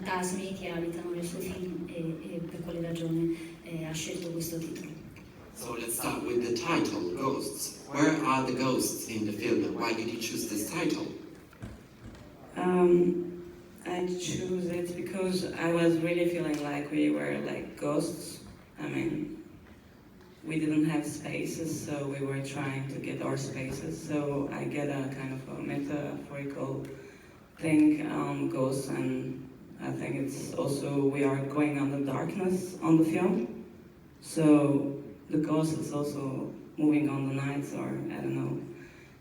fantasmi che abitano nel suo film e per quale ragione ha scelto questo titolo. So let's start with the title, Ghosts. Where are the ghosts in the film and why did you choose this title? I chose it because I was really feeling like we were like ghosts. I mean, we didn't have spaces, so we were trying to get our spaces. So I get a kind of a metaphorical thing on ghosts, and I think it's also we are going on the darkness on the film. So the ghost is also moving on the nights, or I don't know,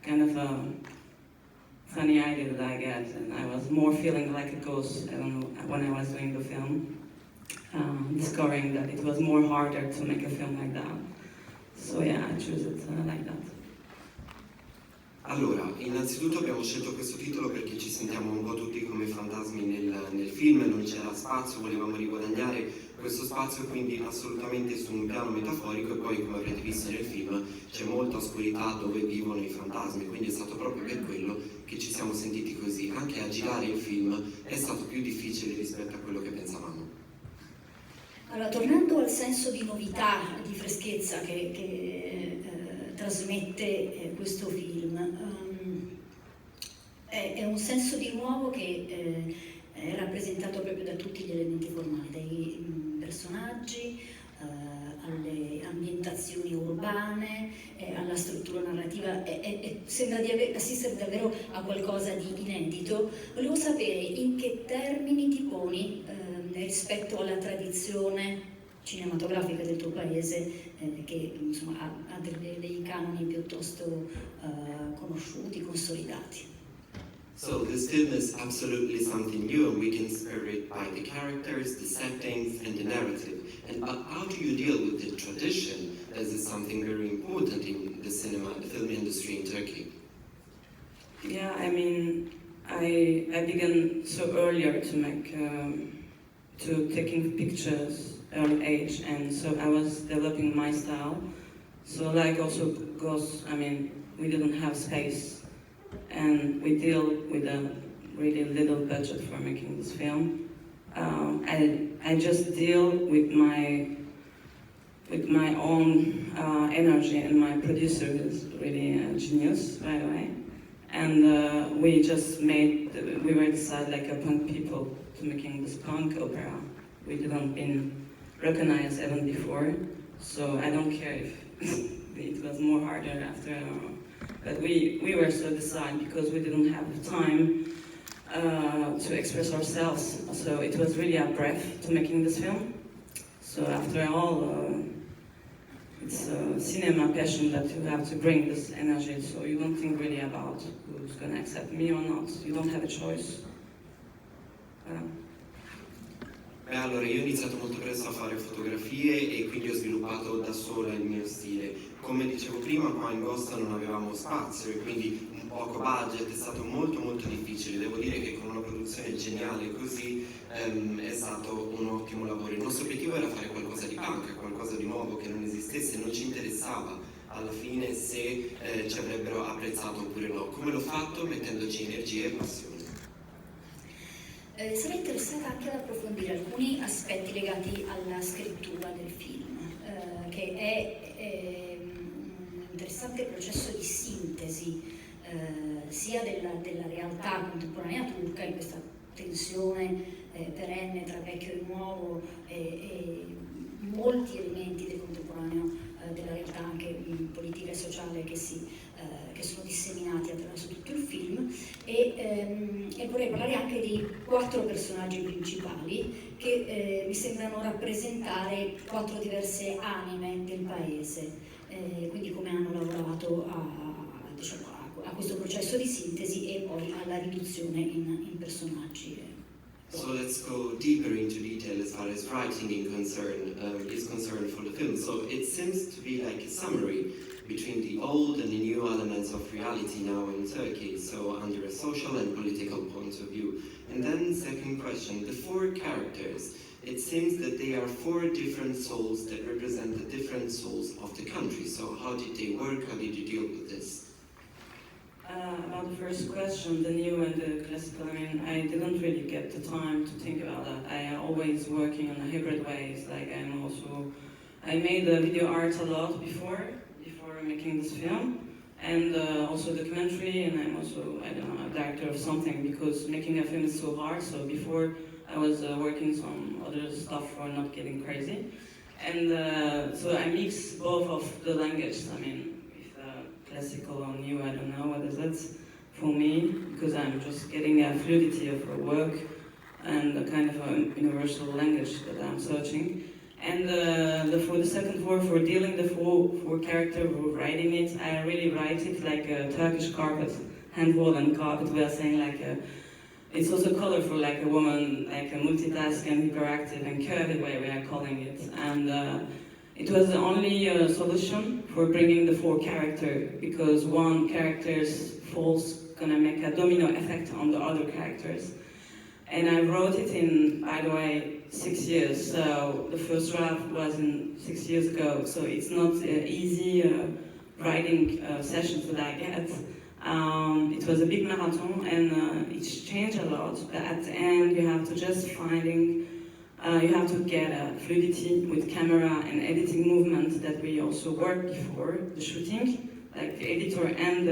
kind of a funny idea that I get, and I was more feeling like a ghost, I don't know, when I was doing the film, discovering that it was more harder to make a film like that. So yeah, I chose it like that. Allora, innanzitutto abbiamo scelto questo titolo perché ci sentiamo un po' tutti come fantasmi nel film, non c'era spazio, volevamo riguadagnare questo spazio, quindi assolutamente su un piano metaforico, e poi come avrete visto nel film c'è molta oscurità dove vivono i fantasmi, quindi è stato proprio per quello che ci siamo sentiti così. Anche a girare il film è stato più difficile rispetto a quello che pensavamo. Allora, tornando al senso di novità, di freschezza che trasmette questo film, è un senso di nuovo che è rappresentato proprio da tutti gli elementi formali, dai personaggi, alle ambientazioni urbane, alla struttura narrativa, sembra di assistere davvero a qualcosa di inedito. Volevo sapere in che termini ti poni rispetto alla tradizione cinematografica del tuo paese, che insomma ha dei canoni piuttosto conosciuti, consolidati. So this film is absolutely something new, and we can inspire it by the characters, the settings, and the narrative. And how do you deal with the tradition, as is something very important in the cinema, the film industry in Turkey? Yeah, I mean, I began so earlier to make to taking pictures early age, and so I was developing my style. So like also ghosts, I mean, we didn't have space, and we deal with a really little budget for making this film. I just deal with my own energy, and my producer is really a genius, by the way. And we were decided like a punk people to making this punk opera. We didn't been recognized even before, so I don't care if it was more harder after. But we were so decided because we didn't have time to express ourselves. So it was really a breath to making this film. So after all, it's a cinema passion that you have to bring this energy. So you don't think really about who's going to accept me or not. You don't have a choice. Allora, io ho iniziato molto presto a fare fotografie e quindi ho sviluppato da sola il mio stile. Come dicevo prima, qua in Costa non avevamo spazio e quindi un poco budget, è stato molto molto difficile. Devo dire che con una produzione geniale così è stato un ottimo lavoro. Il nostro obiettivo era fare qualcosa di punk, qualcosa di nuovo che non esistesse, non ci interessava alla fine se ci avrebbero apprezzato oppure no. Come l'ho fatto? Mettendoci energia e passione. Sarei interessata anche ad approfondire alcuni aspetti legati alla scrittura del film, che è un interessante processo di sintesi sia della realtà contemporanea turca, in questa tensione perenne tra vecchio e nuovo, e molti elementi del contemporaneo, della realtà anche politica e sociale che sono disseminati attraverso tutto il film, e vorrei parlare anche di 4 personaggi principali che mi sembrano rappresentare 4 diverse anime del paese, quindi come hanno lavorato a questo processo di sintesi e poi alla riduzione in personaggi. So let's go deeper into detail as far as writing is concerned for the film. So it seems to be like a summary between the old and the new elements of reality now in Turkey, so under a social and political point of view. And then second question, the 4 characters, it seems that they are 4 different souls that represent the different souls of the country. So how did they work? How did you deal with this? About the first question, the new and the classical, I mean, I didn't really get the time to think about that. I am always working on a hybrid ways, like I made video art a lot before making this film, and also documentary, and I'm also, I don't know, a director of something, because making a film is so hard. So before I was working some other stuff for not getting crazy. And so I mix both of the language, I mean, with classical or new, I don't know what is it for me, because I'm just getting a fluidity of her work and a kind of a universal language that I'm searching. And for the second war, for dealing the four character who are writing it, I really write it like a Turkish carpet, hand-woven carpet. We are saying like it's also colorful, like a woman, like a multitask and hyperactive and curvy way we are calling it. And it was the only solution for bringing the four character, because one character's fault's gonna make a domino effect on the other characters. And I wrote it in, by the way, 6 years. So the first draft was in 6 years ago. So it's not easy writing sessions that I get. It was a big marathon, and it's changed a lot. But at the end, you have to just you have to get a fluidity with camera and editing movement that we also worked before the shooting, like the editor and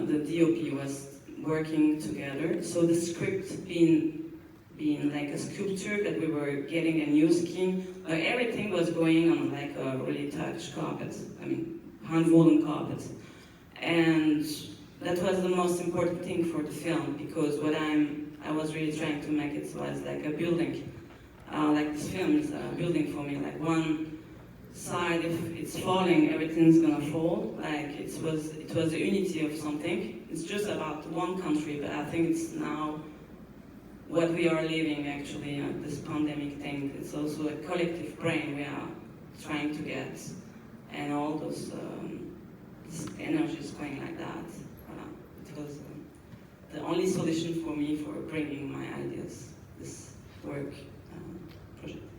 the DOP was working together. So the script being like a sculpture that we were getting a new skin. Everything was going on like a really touch carpet. I mean, hand-woven carpet. And that was the most important thing for the film, because what I was really trying to make it was like a building. Like this film is a building for me, like one side, if it's falling, everything's gonna fall. Like it was the unity of something. It's just about one country, but I think it's now what we are living actually, this pandemic thing. It's also a collective brain we are trying to get, and all those this energy is going like that. It was the only solution for me for bringing my ideas, this work project.